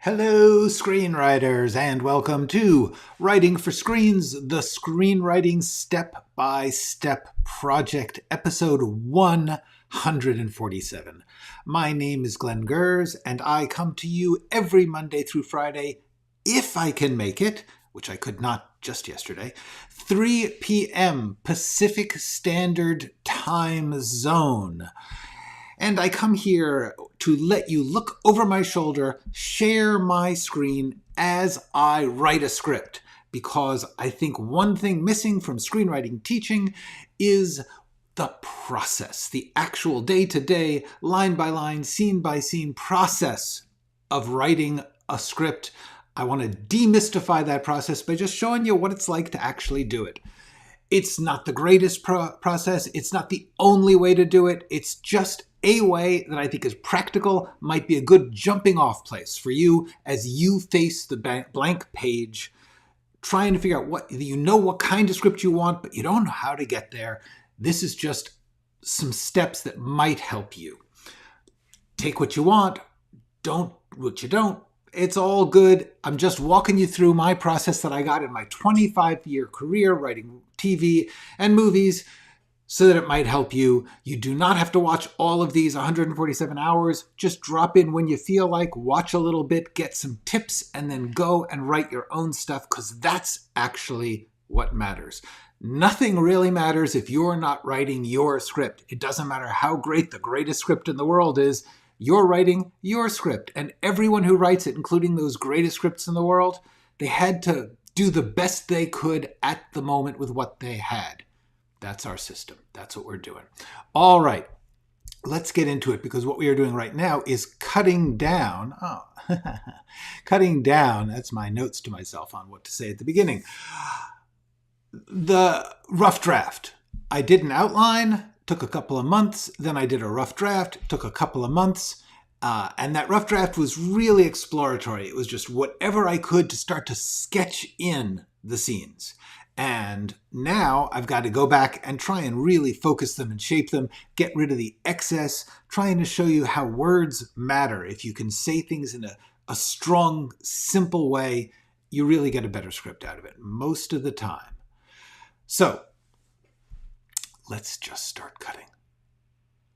Hello, screenwriters, and welcome to Writing for Screens, the Screenwriting Step-by-Step Project, episode 147. My name is Glenn Gers, and I come to you every Monday through Friday, if I can make it, which I could not just yesterday, 3 p.m. Pacific Standard Time Zone. And I come here to let you look over my shoulder, share my screen as I write a script. Because I think one thing missing from screenwriting teaching is the process, the actual day-to-day, line-by-line, scene-by-scene process of writing a script. I want to demystify that process by just showing you what it's like to actually do it. It's not the greatest process. It's not the only way to do it. It's just a way that I think is practical, might be a good jumping off place for you as you face the blank page, trying to figure out what kind of script you want, but you don't know how to get there. This is just some steps that might help you. Take what you want, don't what you don't. It's all good. I'm just walking you through my process that I got in my 25-year career writing TV and movies so that it might help you. You do not have to watch all of these 147 hours. Just drop in when you feel like, watch a little bit, get some tips, and then go and write your own stuff, because that's actually what matters. Nothing really matters if you're not writing your script. It doesn't matter how great the greatest script in the world is. You're writing your script, and everyone who writes it, including those greatest scripts in the world, they had to do the best they could at the moment with what they had. That's our system. That's what we're doing. All right, let's get into it, because what we are doing right now is cutting down. Cutting down, that's my notes to myself on what to say at the beginning. The rough draft. I did an outline. Took a couple of months, then I did a rough draft, took a couple of months, and that rough draft was really exploratory. It was just whatever I could to start to sketch in the scenes. And now I've got to go back and try and really focus them and shape them, get rid of the excess, trying to show you how words matter. If you can say things in a strong, simple way, you really get a better script out of it most of the time. So, let's just start cutting.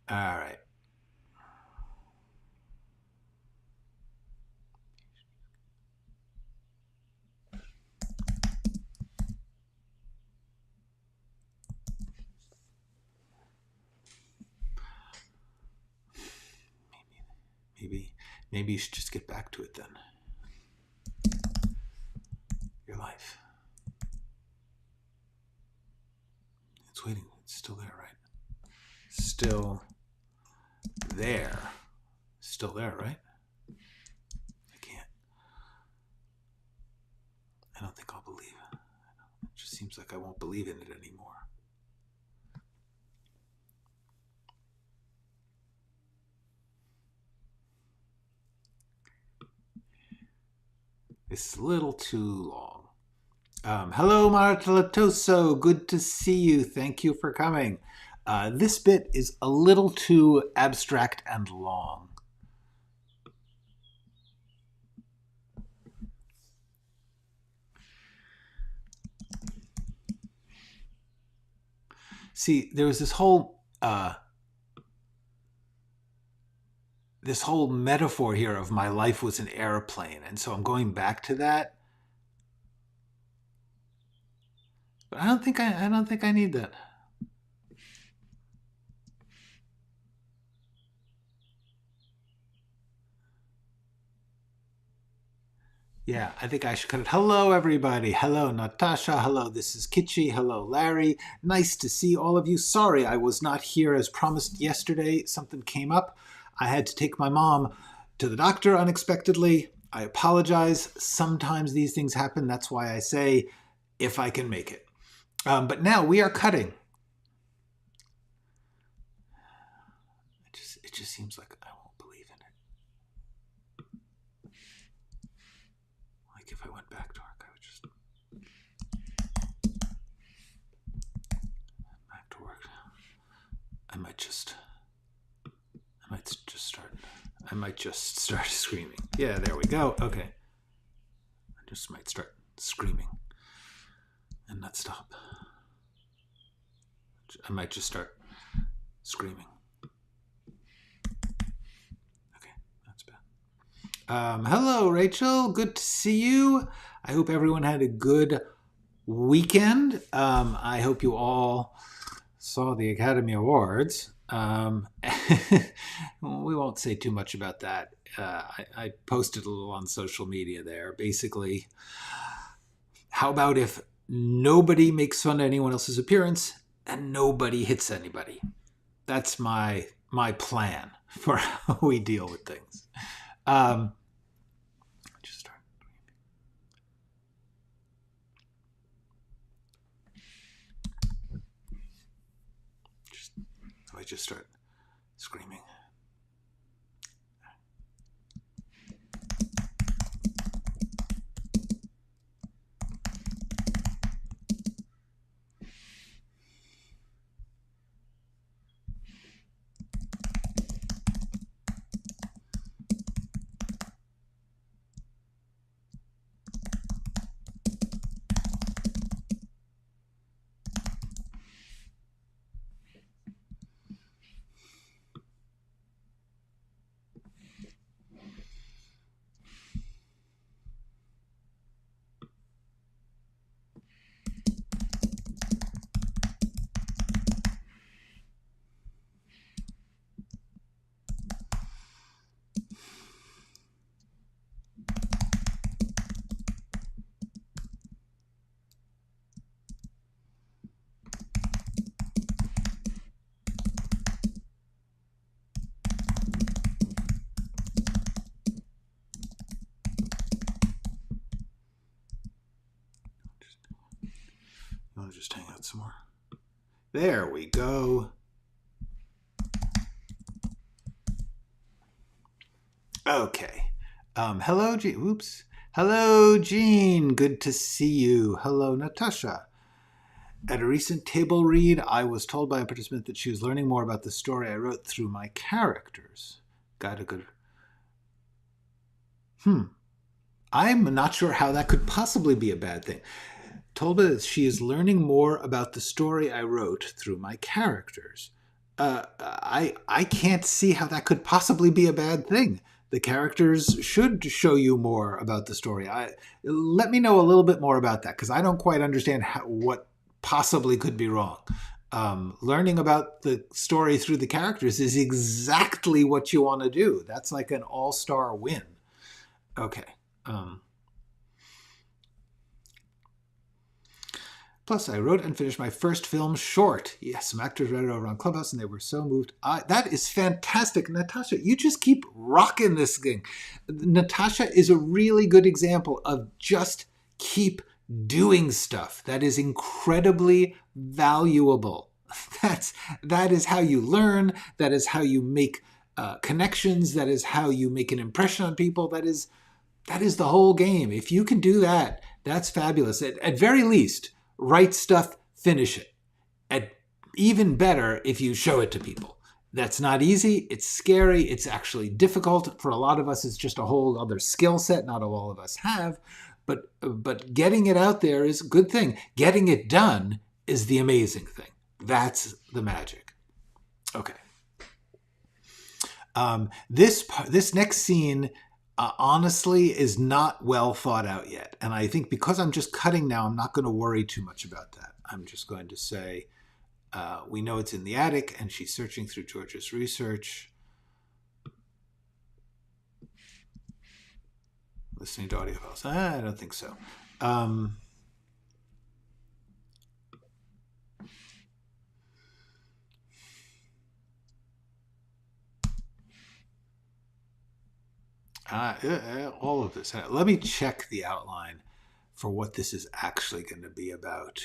All right. Maybe you should just get back to it then. Your life. It's waiting. It's still there, right? Still there. Still there, right? I can't. I don't think I'll believe it. It just seems like I won't believe in it anymore. It's a little too long. Hello, Marta Latoso. Good to see you. Thank you for coming. This bit is a little too abstract and long. See, there was this whole metaphor here of my life was an airplane, and so I'm going back to that. But I don't think I need that. Yeah, I think I should cut it. Hello, everybody. Hello, Natasha. Hello, this is Kitschy. Hello, Larry. Nice to see all of you. Sorry I was not here as promised yesterday. Something came up. I had to take my mom to the doctor unexpectedly. I apologize. Sometimes these things happen. That's why I say, if I can make it. But now we are cutting. It just seems like I won't believe in it. Like if I went back to work, I would just back to work. I might just start. I might just start screaming. Yeah, there we go. Okay. I just might start screaming and not stop. I might just start screaming. Okay, that's bad. Hello, Rachel. Good to see you. I hope everyone had a good weekend. I hope you all saw the Academy Awards. We won't say too much about that. I posted a little on social media there. Basically, how about if nobody makes fun of anyone else's appearance and nobody hits anybody? That's my plan for how we deal with things. Just start. I just start screaming. You want to just hang out some more? There we go. Okay. Hello, Jean. Oops. Hello, Jean. Good to see you. Hello, Natasha. At a recent table read, I was told by a participant that she was learning more about the story I wrote through my characters. Got a good... I'm not sure how that could possibly be a bad thing. Told me that she is learning more about the story I wrote through my characters. I can't see how that could possibly be a bad thing. The characters should show you more about the story. Let me know a little bit more about that, because I don't quite understand what possibly could be wrong. Learning about the story through the characters is exactly what you want to do. That's like an all-star win. Okay. Plus, I wrote and finished my first film short. Yes, some actors read it over on Clubhouse, and they were so moved. That is fantastic. Natasha, you just keep rocking this thing. Natasha is a really good example of just keep doing stuff. That is incredibly valuable. That is how you learn. That is how you make connections. That is how you make an impression on people. That is the whole game. If you can do that, that's fabulous. At very least, write stuff, finish it. And even better if you show it to people. That's not easy. It's scary. It's actually difficult. For a lot of us, it's just a whole other skill set not all of us have. But getting it out there is a good thing. Getting it done is the amazing thing. That's the magic. Okay. This next scene honestly is not well thought out yet. And I think because I'm just cutting now, I'm not going to worry too much about that. I'm just going to say, we know it's in the attic and she's searching through George's research. Listening to audio files. I don't think so. All of this. Let me check the outline for what this is actually going to be about.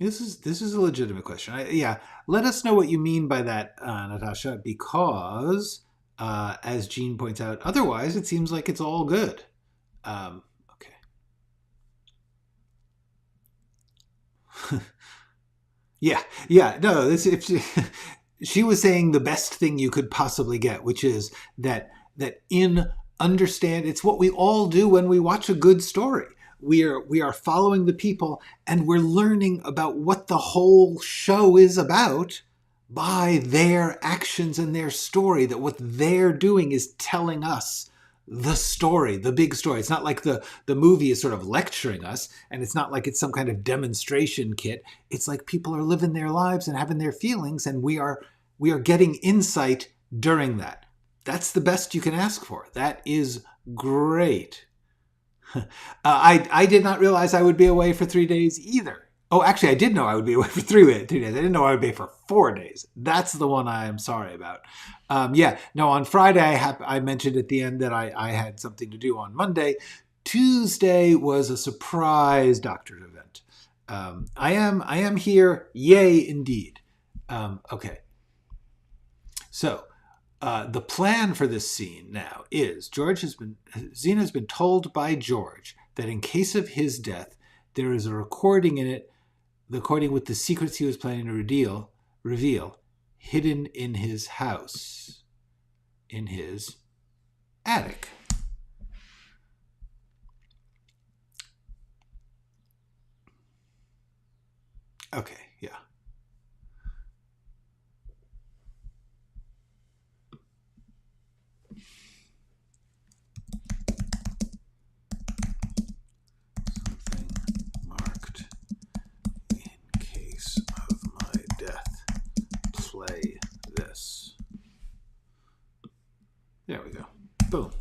This is a legitimate question. Let us know what you mean by that, Natasha, because as Jean points out, otherwise it seems like it's all good. Okay. Yeah, yeah. No, this if she was saying the best thing you could possibly get, which is that in understand it's what we all do when we watch a good story. We are following the people and we're learning about what the whole show is about by their actions and their story, that what they're doing is telling us the story, the big story. It's not like the movie is sort of lecturing us, and it's not like it's some kind of demonstration kit. It's like people are living their lives and having their feelings, and we are getting insight during that. That's the best you can ask for. That is great. I did not realize I would be away for 3 days either. Oh, actually, I did know I would be away for 3 days. I didn't know I would be for 4 days. That's the one I am sorry about. Yeah, no, on Friday, I mentioned at the end that I had something to do on Monday. Tuesday was a surprise doctor's event. I am here. Yay, indeed. Okay. So the plan for this scene now is Xena has been told by George that in case of his death, there is a recording in it, the recording with the secrets he was planning to reveal, hidden in his house, in his attic. Okay, yeah. Something marked in case of my death. Play this. There we go. Boom.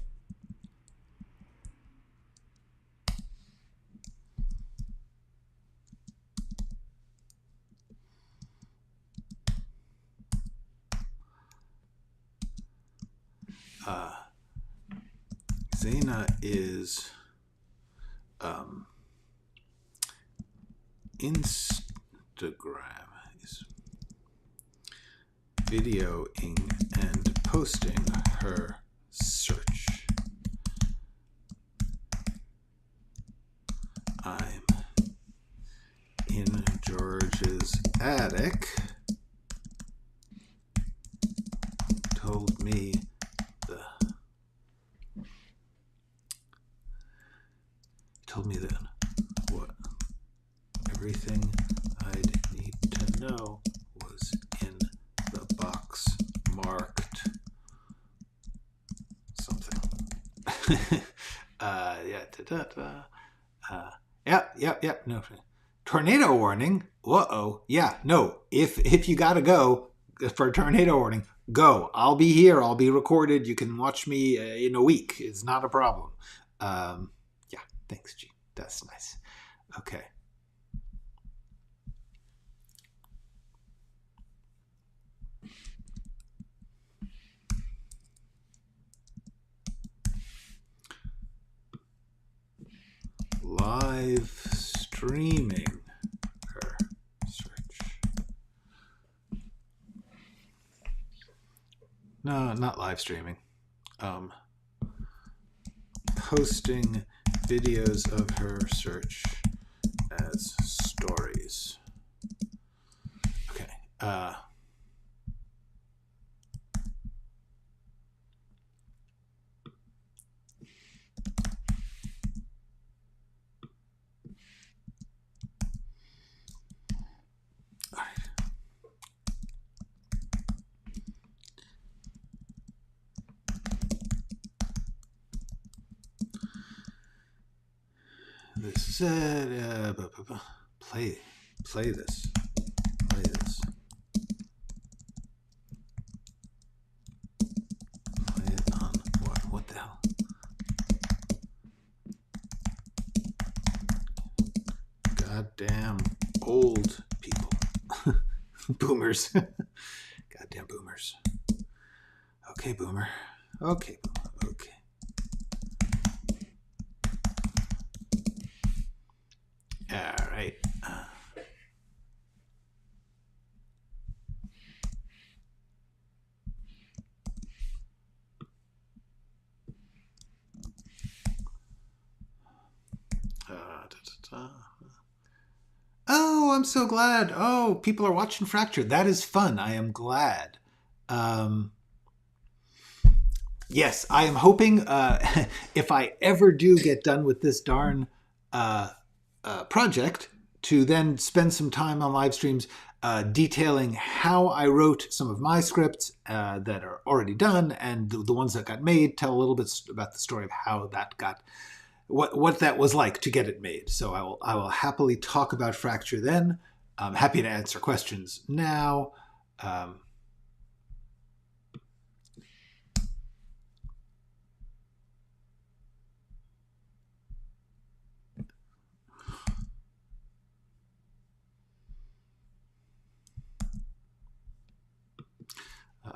Xena is Instagram is videoing and posting her search. I'm in George's attic. Told me then what everything I'd need to know was in the box marked something. Yep. No. Tornado warning. Uh-oh. Yeah, no. If you gotta go for a tornado warning, go. I'll be here. I'll be recorded. You can watch me in a week. It's not a problem. Yeah, thanks, G. That's nice. Okay. Live streaming her search. No, not live streaming. Posting videos of her search as stories. Okay. This is it. Play this. Play this. Play it on what? What the hell? Goddamn old people. Boomers. Goddamn boomers. Okay, boomer. Okay. All right. Oh, I'm so glad. Oh, people are watching Fracture. That is fun. I am glad. Um, yes, I am hoping if I ever do get done with this darn uh, project, to then spend some time on live streams detailing how I wrote some of my scripts that are already done, and the ones that got made. Tell a little bit about the story of how that got, what that was like to get it made. So I will happily talk about Fracture then. I'm happy to answer questions now. Um, uh,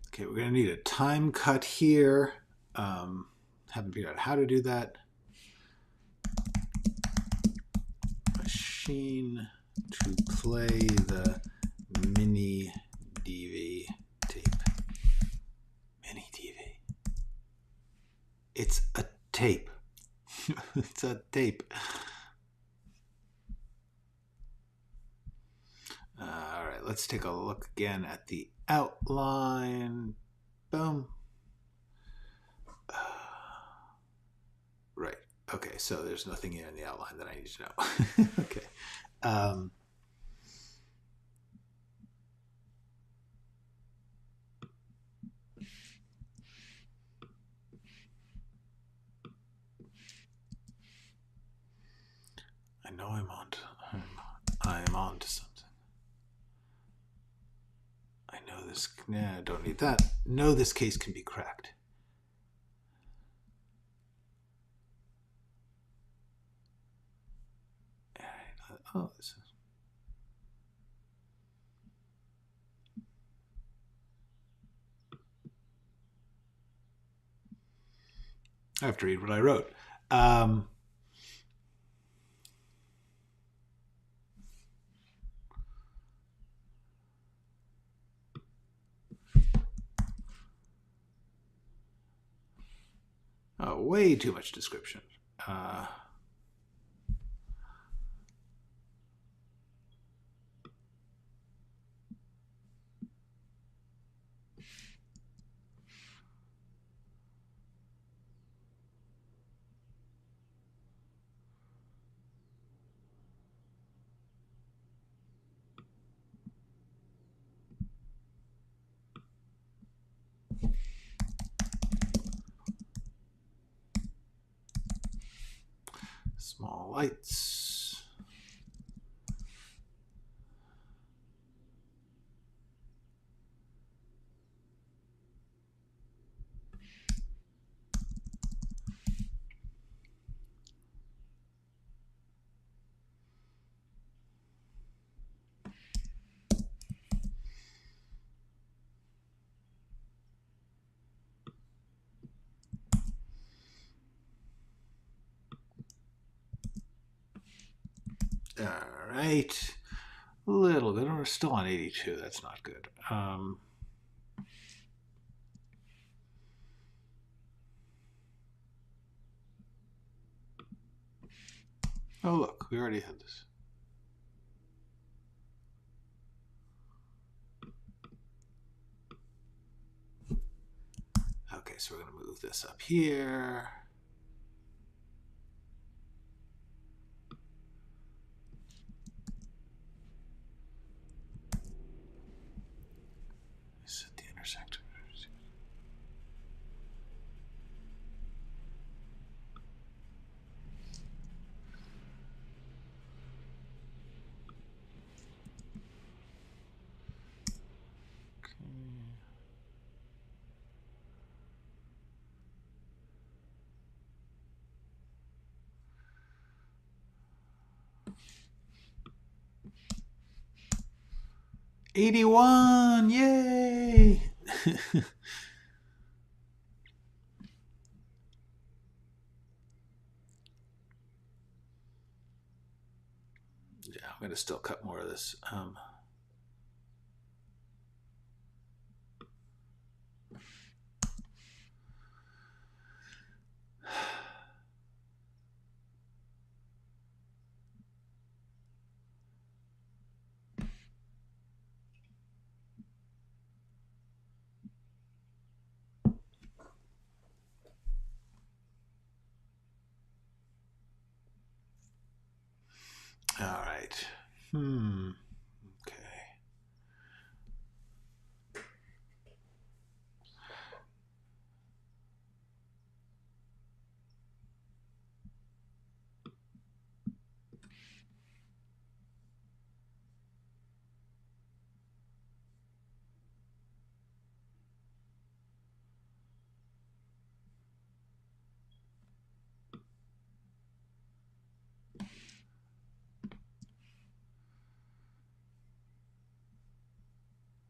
okay, we're going to need a time cut here. Haven't figured out how to do that. Machine to play the mini DV tape. Mini DV. It's a tape. It's a tape. All right, let's take a look again at the outline. Boom. Right. Okay, so there's nothing here in the outline that I need to know. Okay. I know I'm on to something. I know this. Nah, I don't need that. No, this case can be cracked. Oh, this is. I have to read what I wrote. Oh, way too much description. Small lights. All right. A little bit. We're still on 82. That's not good. Oh, look. We already had this. Okay, so we're going to move this up here. Set the intersect. 81! Yay! Yeah, I'm going to still cut more of this. All right. Okay.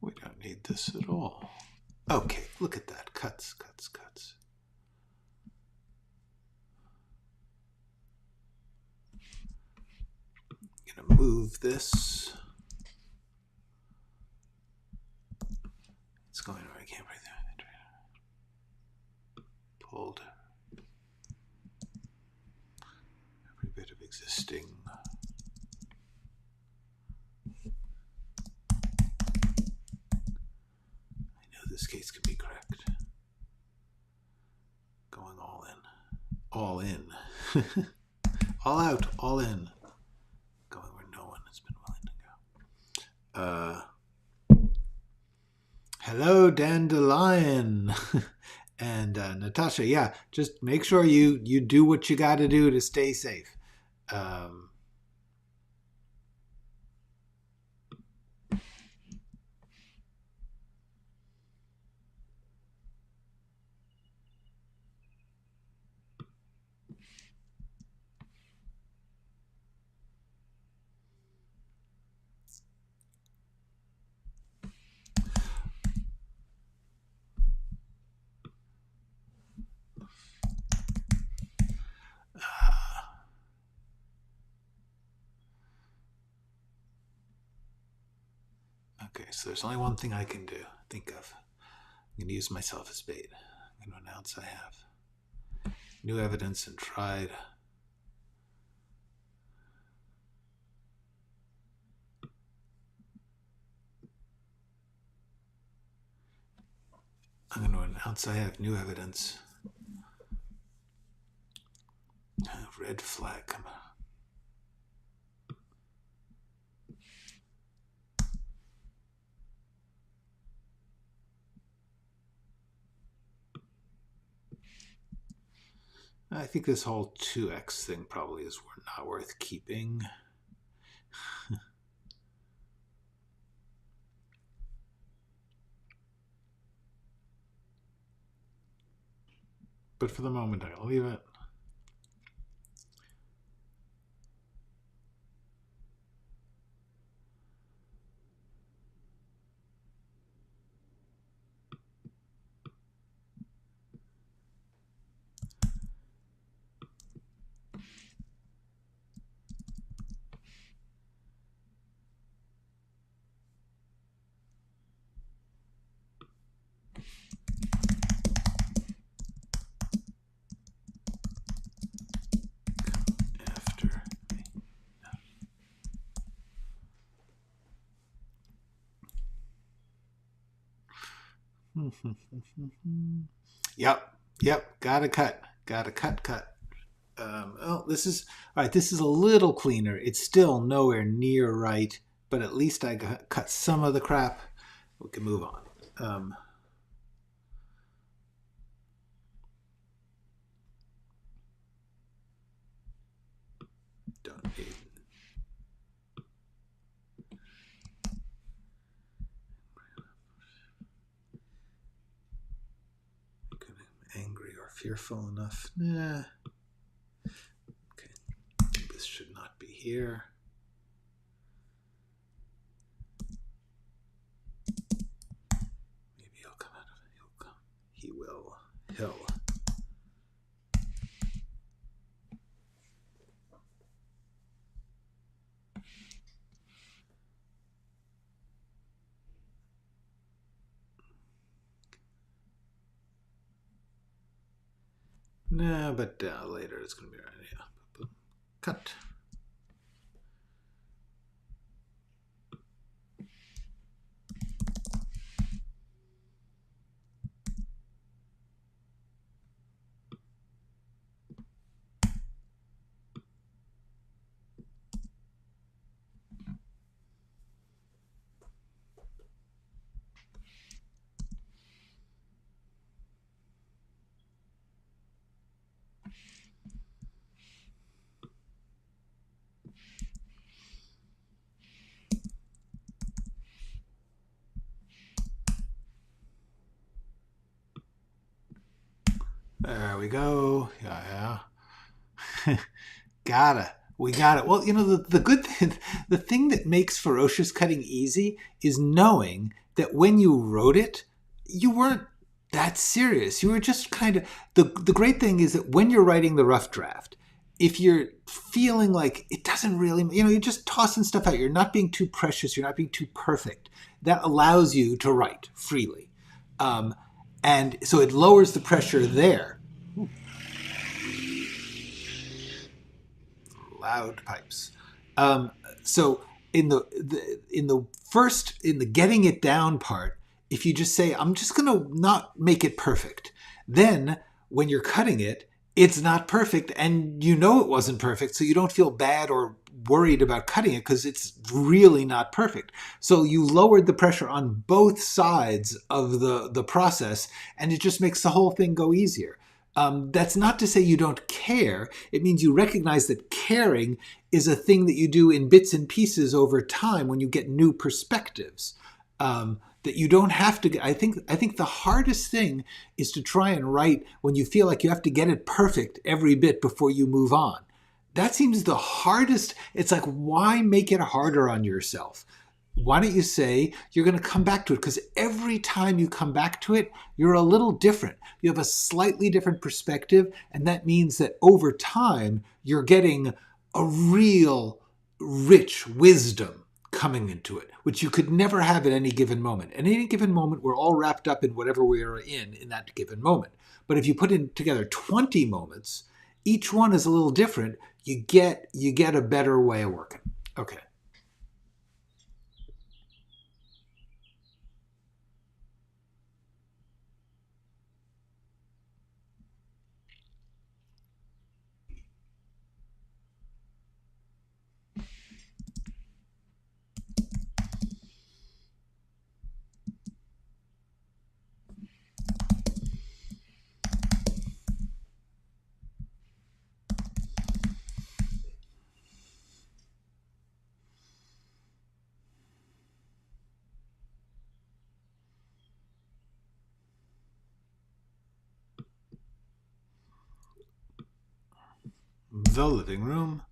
We don't need this at all. Okay, look at that. Cuts, cuts, cuts. I'm going to move this. It's going where I can't breathe. Pulled every bit of existing. I know this case can be cracked. Going all in. All in. All out, all in. Going where no one has been willing to go. Hello, Dandelion. And Natasha, yeah, just make sure you do what you got to do to stay safe. Okay, so there's only one thing I can think of. I'm going to use myself as bait. I'm going to announce I have new evidence and tried. I'm going to announce I have new evidence. Red flag, come on. I think this whole 2x thing probably is not worth keeping. But for the moment, I'll leave it. Yep. Gotta cut. Oh, this is all right. This is a little cleaner. It's still nowhere near right, but at least I cut some of the crap. We can move on. Don't need. Angry or fearful enough. Nah. Okay. This should not be here. Will Hill. No, but later it's going to be right. Yeah. Cut. There we go. Yeah. We got it. Well, the good thing, the thing that makes ferocious cutting easy is knowing that when you wrote it, you weren't that serious. You were just kind of, the great thing is that when you're writing the rough draft, if you're feeling like it doesn't really, you're just tossing stuff out. You're not being too precious. You're not being too perfect. That allows you to write freely. And so it lowers the pressure there. Loud pipes. So in the getting it down part, if you just say, I'm just going to not make it perfect, then when you're cutting it, it's not perfect, and it wasn't perfect, so you don't feel bad or worried about cutting it because it's really not perfect. So you lowered the pressure on both sides of the process, and it just makes the whole thing go easier. That's not to say you don't care. It means you recognize that caring is a thing that you do in bits and pieces over time when you get new perspectives. That you don't have to. I think the hardest thing is to try and write when you feel like you have to get it perfect every bit before you move on. That seems the hardest. It's like, why make it harder on yourself? Why don't you say you're going to come back to it? Because every time you come back to it, you're a little different. You have a slightly different perspective, and that means that over time, you're getting a real rich wisdom coming into it, which you could never have at any given moment. At any given moment, we're all wrapped up in whatever we are in that given moment. But if you put together 20 moments, each one is a little different, you get a better way of working. Okay. The living room.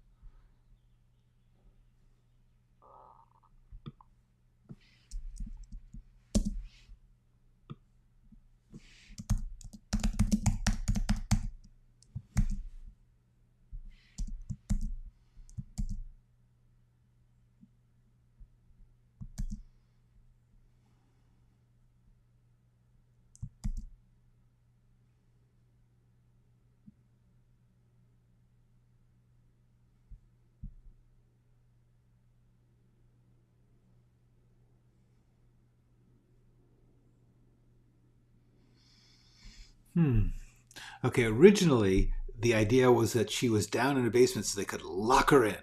Okay, originally the idea was that she was down in a basement so they could lock her in.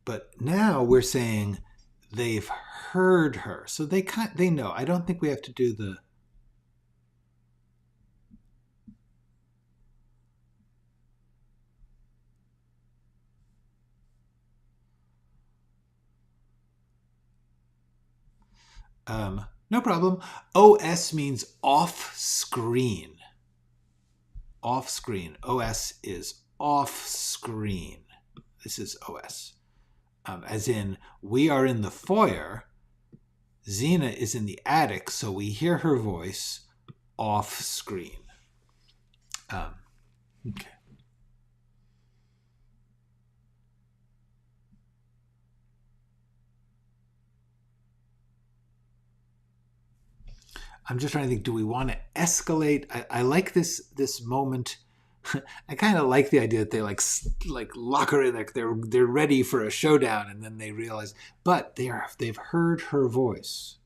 But now we're saying they've heard her. So they know. I don't think we have to do the... No problem. OS means off screen. Off screen. OS is off screen. This is OS. As in, we are in the foyer. Xena is in the attic, so we hear her voice off screen. Okay. I'm just trying to think, do we want to escalate? I like this moment. I kind of like the idea that they like lock her in, like they're ready for a showdown, and then they realize, but they've heard her voice.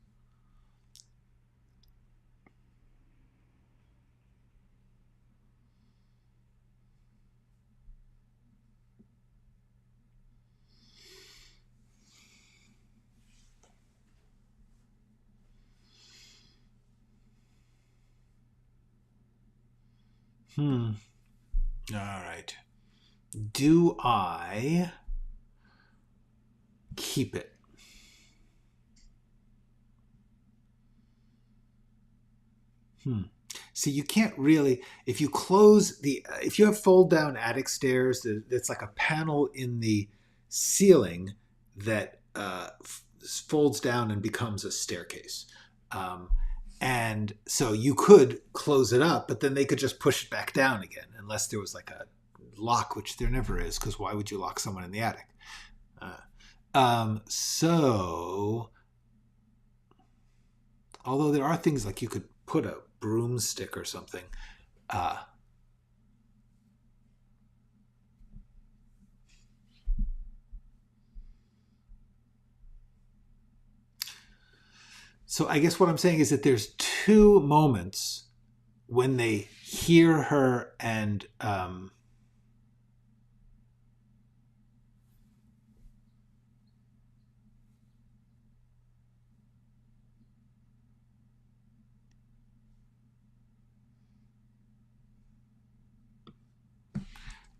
All right. Do I keep it? See, you can't really, if you close if you have fold down attic stairs, it's like a panel in the ceiling that folds down and becomes a staircase. And so you could close it up, but then they could just push it back down again, unless there was like a lock, which there never is, because why would you lock someone in the attic? So, although there are things like you could put a broomstick or something. So I guess what I'm saying is that there's two moments when they hear her and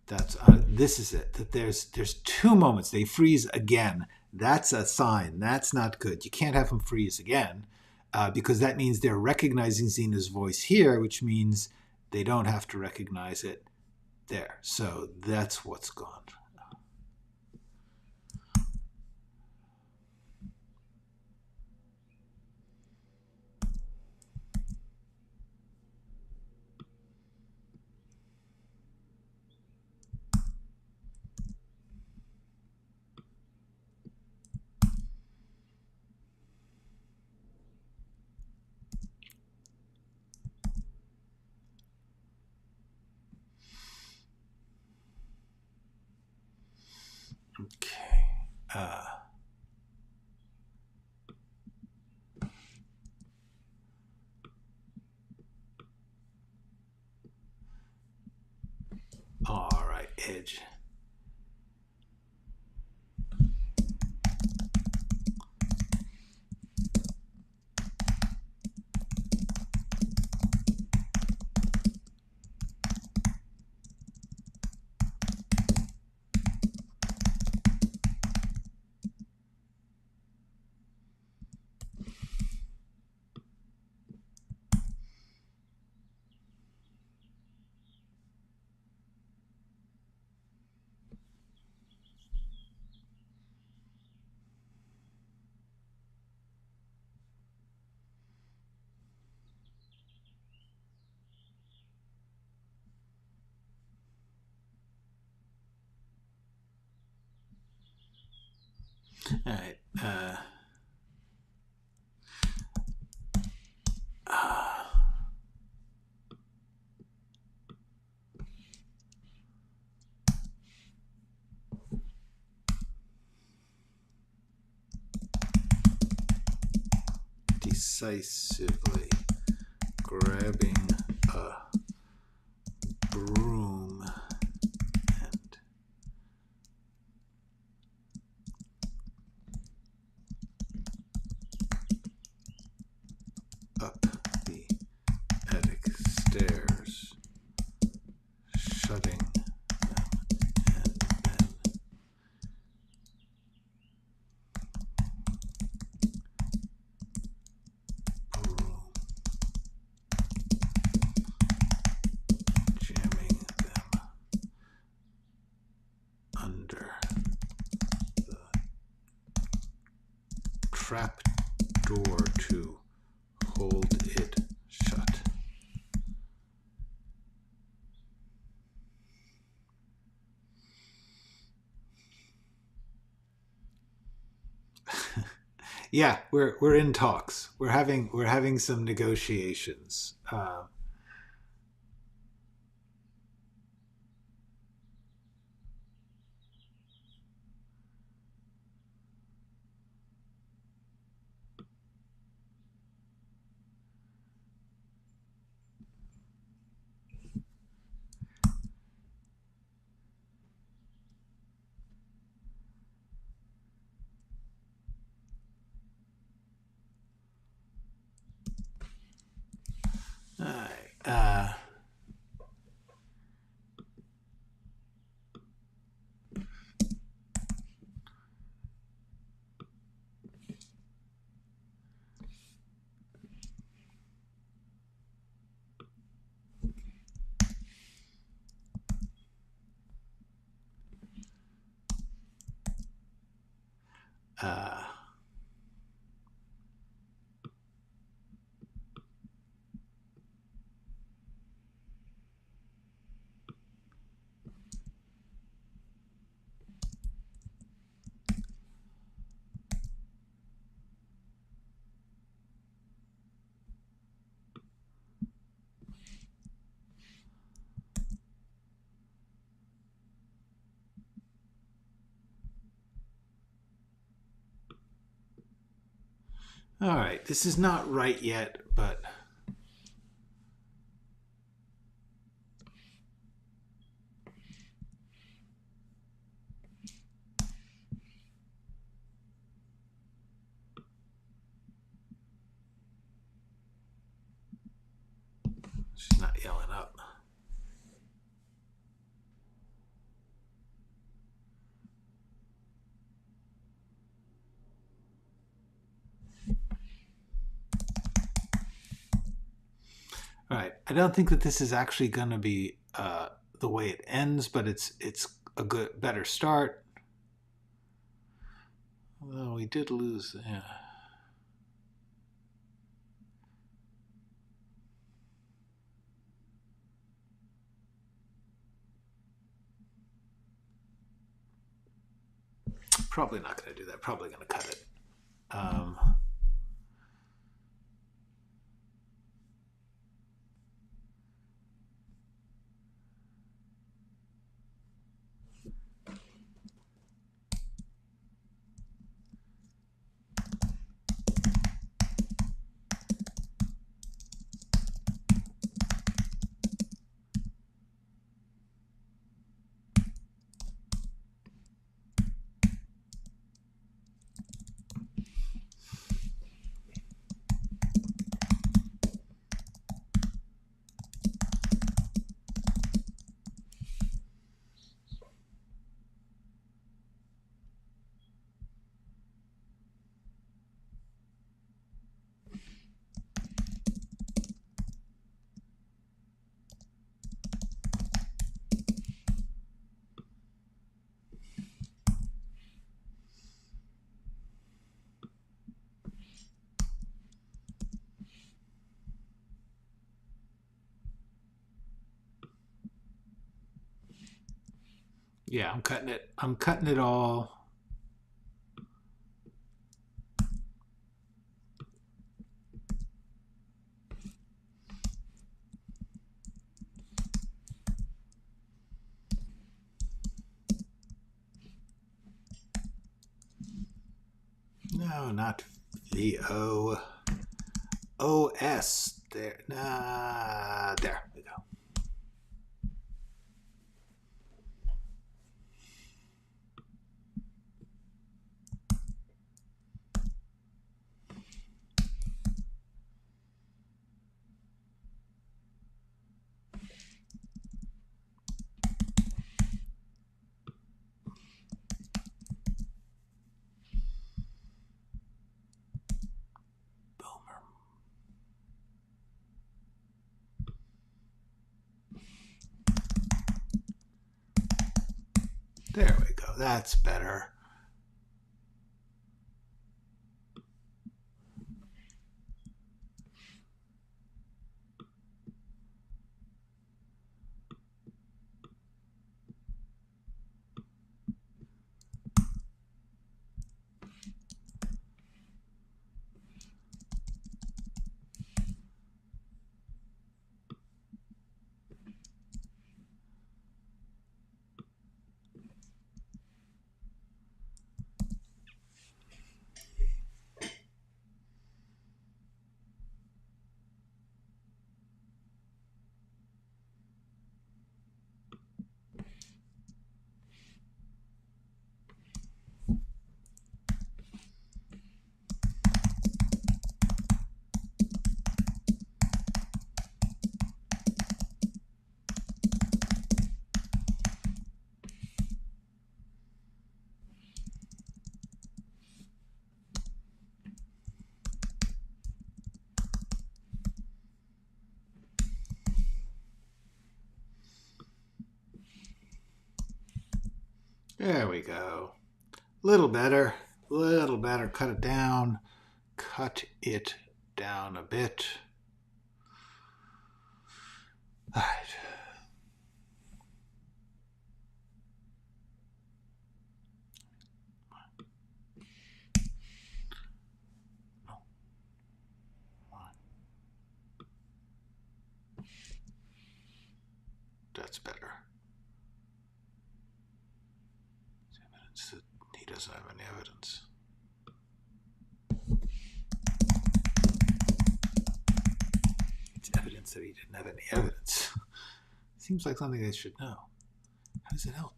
that's this is it. That there's two moments they freeze again. That's a sign. That's not good. You can't have them freeze again because that means they're recognizing Xena's voice here, which means they don't have to recognize it there. So that's what's gone. Okay. All right, edge. All right. Decisively grabbing a broom and up the attic stairs, shutting them, and then broom, jamming them under the trap door to hold it shut. Yeah, we're in talks. We're having some negotiations. All right. Uh, all right. This is not right yet, but she's not yelling up. All right. I don't think that this is actually going to be the way it ends, but it's a better start. Although we did lose. Yeah. Probably not going to do that. Probably going to cut it. Yeah, I'm cutting it. I'm cutting it all. No, not VO. OS. There. Nah, there we go. There we go. That's better. There we go. Little better. Little better. Cut it down. Cut it down a bit. All right. That's better. Evidence that he doesn't have any evidence. It's evidence that he didn't have any evidence. Seems like something they should know. How does it help?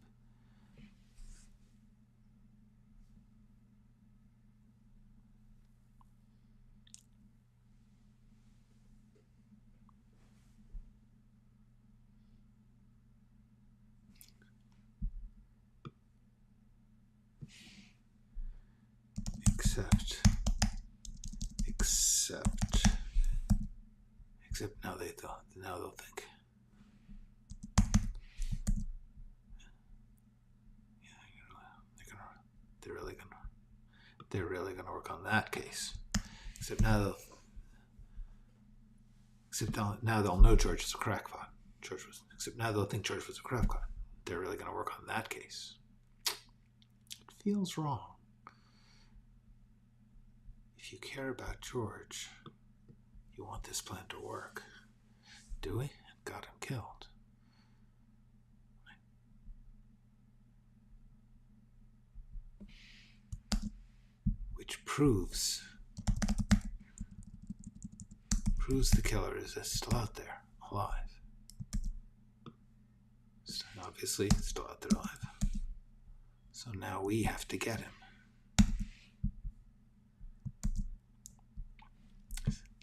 Except now they'll think. They're really gonna work on that case. Except now they'll know George is a crackpot. Except now they'll think George was a crackpot. They're really gonna work on that case. It feels wrong. If you care about George, you want this plan to work. Dewey got him killed. Which proves the killer is still out there, alive. Obviously, still out there alive. So now we have to get him.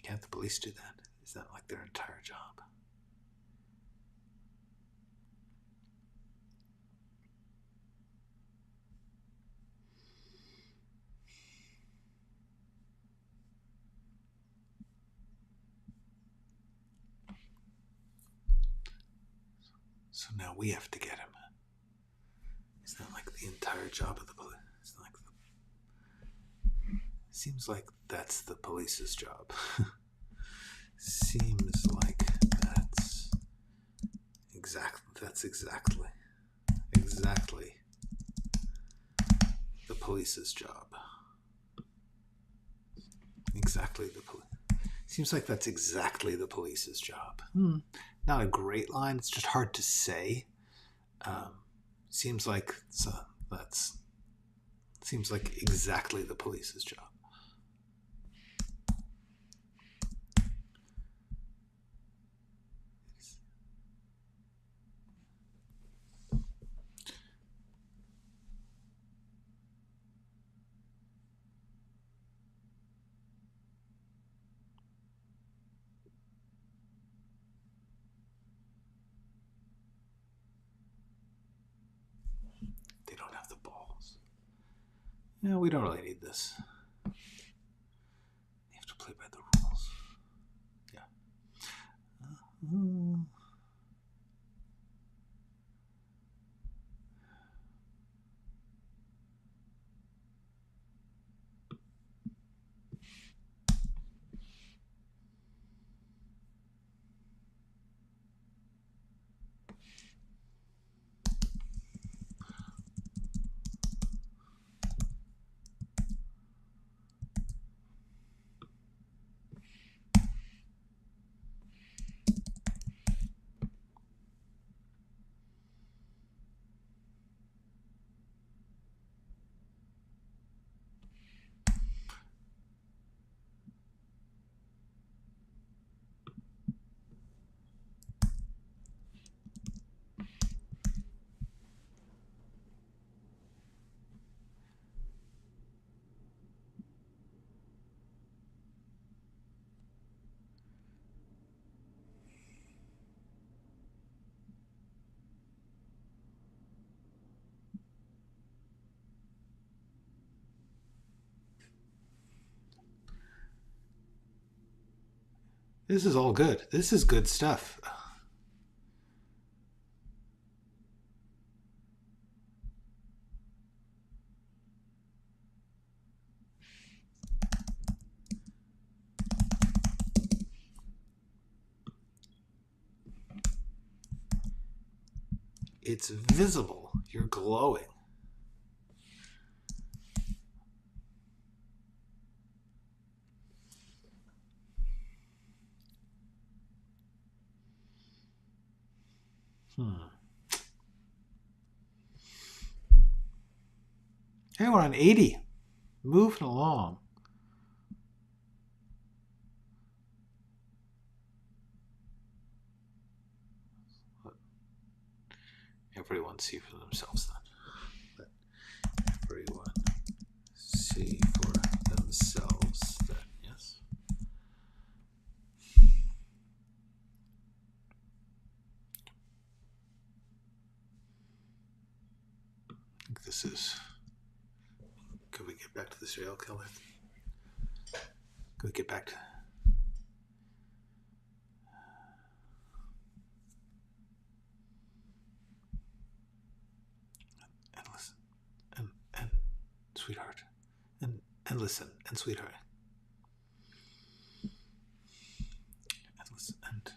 Can't the police do that? Is that like their entire job? So now we have to get him. It's not like the entire job of the police. Seems like that's the police's job. Seems like that's exactly the police's job. Seems like that's exactly the police's job. Not a great line. It's just hard to say. Seems like exactly the police's job. They don't have the balls. Yeah, we don't really need this. You have to play by the rules. Yeah. This is all good. This is good stuff. It's visible. You're glowing. Hey, we're on 80. Moving along. Everyone see for themselves then. Let everyone see for themselves then, yes? I think this is... Could we get back to the serial killer? Could we get back to... And listen. And sweetheart. And listen. And sweetheart. And listen. And...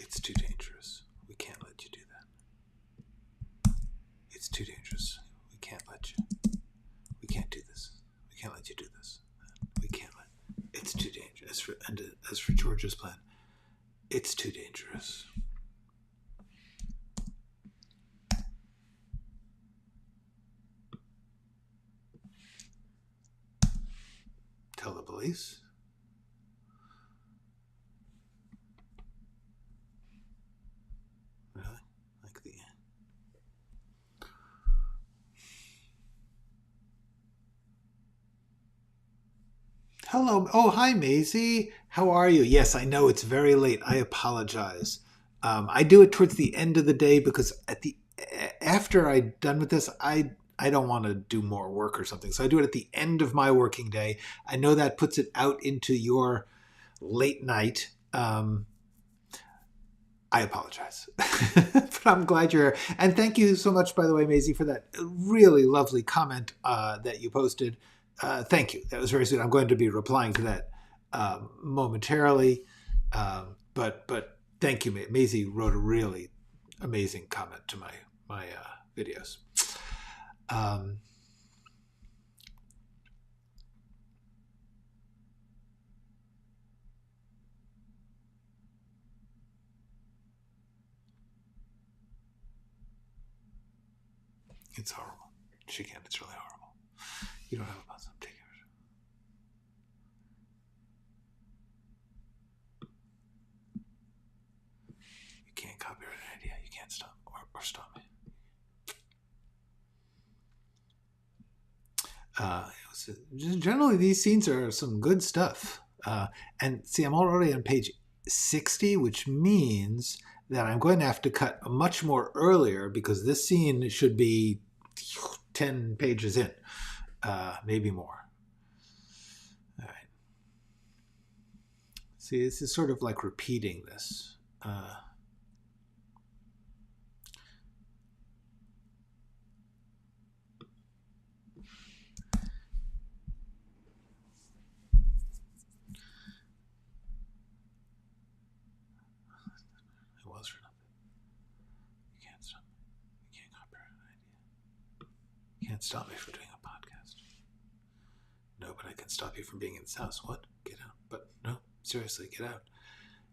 It's too dangerous. We can't let you do that. It's too dangerous. We can't let you. We can't do this. We can't let you do this. We can't let. It's too dangerous. As for George's plan, it's too dangerous. Tell the police. Really? Like the... Hello. Oh, hi, Maisie. How are you? Yes, I know it's very late. I apologize. I do it towards the end of the day because after I'm done with this, I don't want to do more work or something. So I do it at the end of my working day. I know that puts it out into your late night. I apologize, but I'm glad you're here. And thank you so much, by the way, Maisie, for that really lovely comment that you posted. Thank you. That was very sweet. I'm going to be replying to that momentarily. But thank you. Maisie wrote a really amazing comment to my videos. It's horrible. She can't. It's really horrible. You don't have a buzz. Take it. You can't copyright an idea. You can't stop or stop me. Generally, these scenes are some good stuff. And see, I'm already on page 60, which means that I'm going to have to cut much more earlier because this scene should be 10 pages in, maybe more. All right. See, this is sort of like repeating this. Can't stop me from doing a podcast. No, but I can stop you from being in this house. What? Get out. But no, seriously, get out.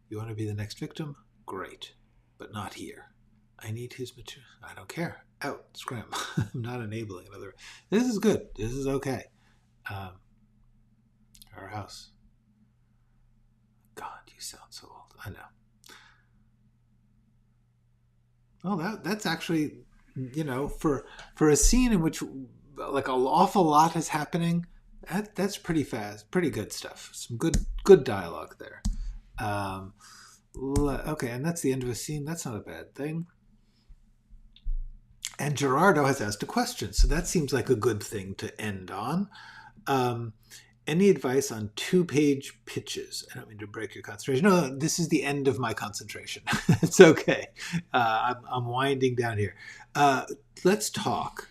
You want to be the next victim? Great. But not here. I need his material. I don't care. Out. Scram. I'm not enabling another. This is good. This is okay. Our house. God, you sound so old. I know. Oh, that's actually... for a scene in which like an awful lot is happening, that's pretty fast, pretty good stuff. Some good dialogue there. Okay, and that's the end of a scene. That's not a bad thing. And Gerardo has asked a question, so that seems like a good thing to end on. Any advice on two-page pitches? I don't mean to break your concentration. No, this is the end of my concentration. It's okay. I'm winding down here. Let's talk.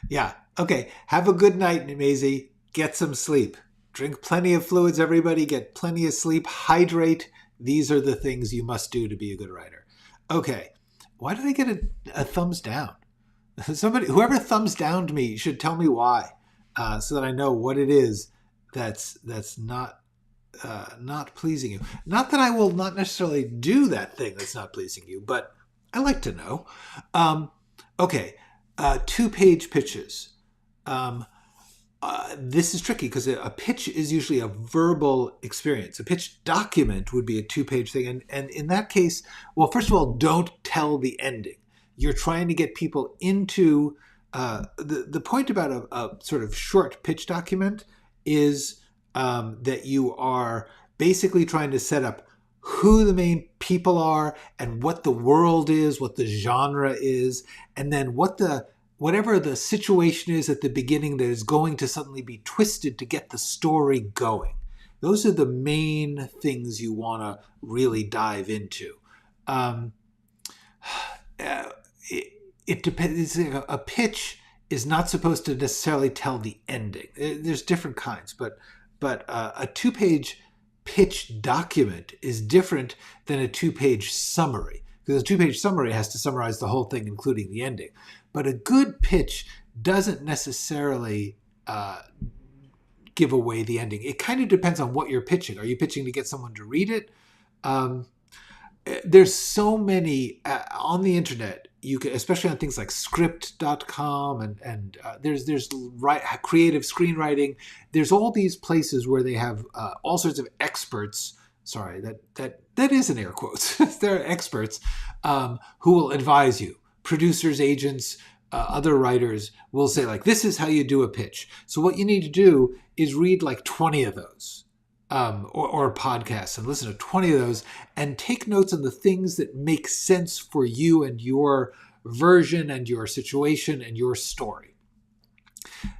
Yeah. Okay. Have a good night, Maisie. Get some sleep. Drink plenty of fluids, everybody. Get plenty of sleep. Hydrate. These are the things you must do to be a good writer. Okay. Why did I get a thumbs down? Somebody, whoever thumbs downed me should tell me why, so that I know what it is that's not pleasing you. Not that I will not necessarily do that thing that's not pleasing you, but I like to know. Okay, two-page pitches. This is tricky because a pitch is usually a verbal experience. A pitch document would be a two-page thing. And in that case, well, first of all, don't tell the ending. You're trying to get people into the point about a sort of short pitch document is that you are basically trying to set up who the main people are and what the world is, what the genre is, and then whatever the situation is at the beginning that is going to suddenly be twisted to get the story going. Those are the main things you want to really dive into. It depends. A pitch is not supposed to necessarily tell the ending. There's different kinds, but a two-page pitch document is different than a two-page summary, because a two-page summary has to summarize the whole thing, including the ending. But a good pitch doesn't necessarily give away the ending. It kind of depends on what you're pitching. Are you pitching to get someone to read it? There's so many on the internet. You can, especially on things like script.com and there's creative screenwriting. There's all these places where they have all sorts of experts. Sorry, that is in air quotes. There are experts who will advise you. Producers, agents, other writers will say, like, this is how you do a pitch. So what you need to do is read like 20 of those. Or podcasts, and listen to 20 of those and take notes on the things that make sense for you and your version and your situation and your story.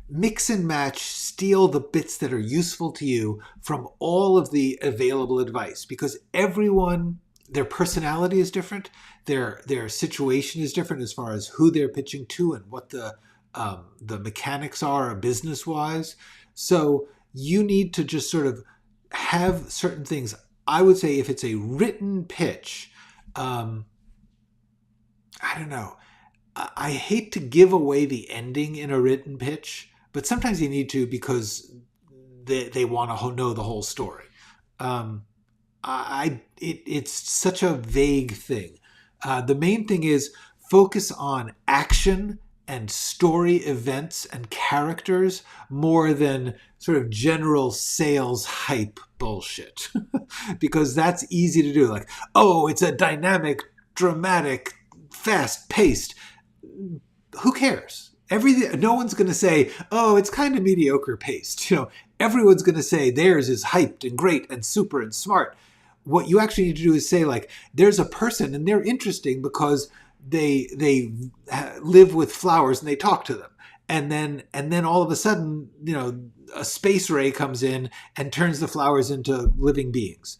Mix and match, steal the bits that are useful to you from all of the available advice, because everyone, their personality is different, their situation is different as far as who they're pitching to and what the mechanics are business-wise. So you need to just sort of have certain things. I would say if it's a written pitch, I don't know. I hate to give away the ending in a written pitch, but sometimes you need to because they want to know the whole story. It's such a vague thing. The main thing is focus on action and story events and characters more than sort of general sales hype bullshit. Because that's easy to do. Like, oh, it's a dynamic, dramatic, fast-paced. Who cares? No one's going to say, oh, it's kind of mediocre paced. Everyone's going to say theirs is hyped and great and super and smart. What you actually need to do is say, like, there's a person and they're interesting because they live with flowers and they talk to them. And then all of a sudden, a space ray comes in and turns the flowers into living beings.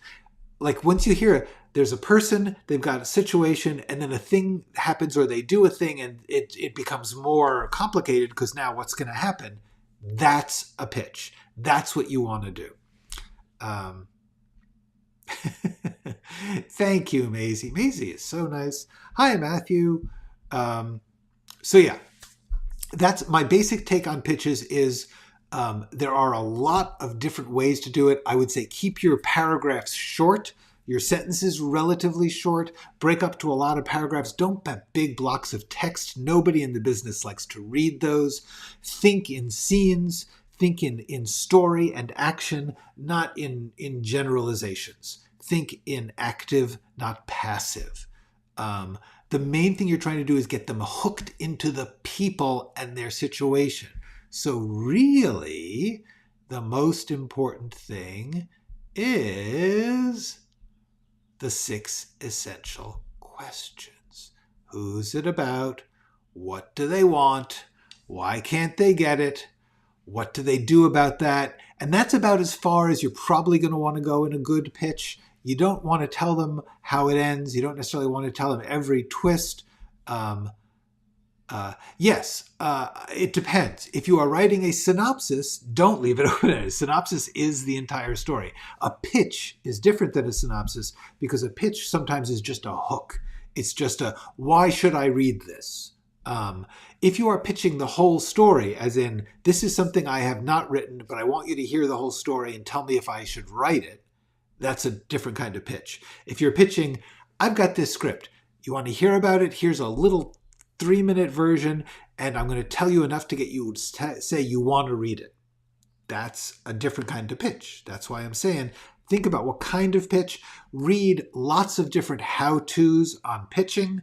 Like, once you hear there's a person, they've got a situation, and then a thing happens or they do a thing and it becomes more complicated because now what's going to happen? That's a pitch. That's what you want to do. Thank you, Maisie. Maisie is so nice. Hi, Matthew. So yeah, that's my basic take on pitches is there are a lot of different ways to do it. I would say keep your paragraphs short, your sentences relatively short, break up to a lot of paragraphs. Don't have big blocks of text. Nobody in the business likes to read those. Think in scenes, think in story and action, not in generalizations. Think in active, not passive. The main thing you're trying to do is get them hooked into the people and their situation. So really, the most important thing is the 6 essential questions. Who's it about? What do they want? Why can't they get it? What do they do about that? And that's about as far as you're probably going to want to go in a good pitch. You don't want to tell them how it ends. You don't necessarily want to tell them every twist. It depends. If you are writing a synopsis, don't leave it open. A synopsis is the entire story. A pitch is different than a synopsis because a pitch sometimes is just a hook. It's just a, why should I read this? If you are pitching the whole story, as in, this is something I have not written, but I want you to hear the whole story and tell me if I should write it, that's a different kind of pitch. If you're pitching, I've got this script. You want to hear about it? Here's a little 3-minute version, and I'm going to tell you enough to get you to say you want to read it. That's a different kind of pitch. That's why I'm saying, think about what kind of pitch. Read lots of different how-tos on pitching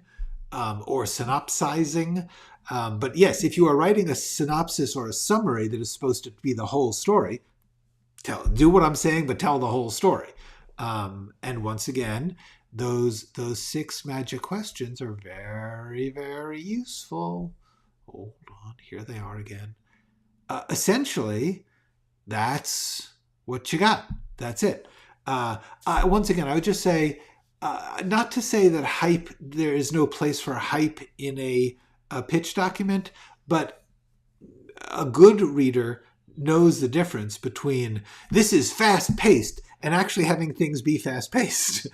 or synopsizing. But yes, if you are writing a synopsis or a summary that is supposed to be the whole story, do what I'm saying, but tell the whole story. And once again, those 6 magic questions are very, very useful. Hold on, here they are again. Essentially, that's what you got. That's it. Once again, I would just say, not to say that there is no place for hype in a pitch document, but a good reader knows the difference between this is fast-paced and actually having things be fast-paced.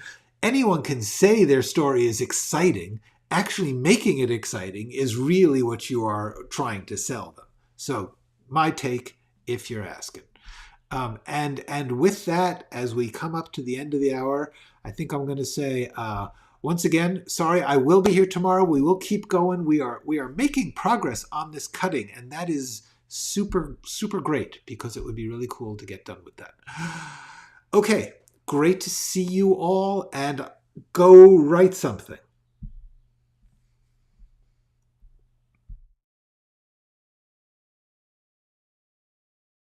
Anyone can say their story is exciting. Actually making it exciting is really what you are trying to sell them. So my take, if you're asking. And with that, as we come up to the end of the hour, I think I'm going to say, once again, sorry, I will be here tomorrow. We will keep going. We are making progress on this cutting, and that is super, super great because it would be really cool to get done with that. Okay, great to see you all, and go write something.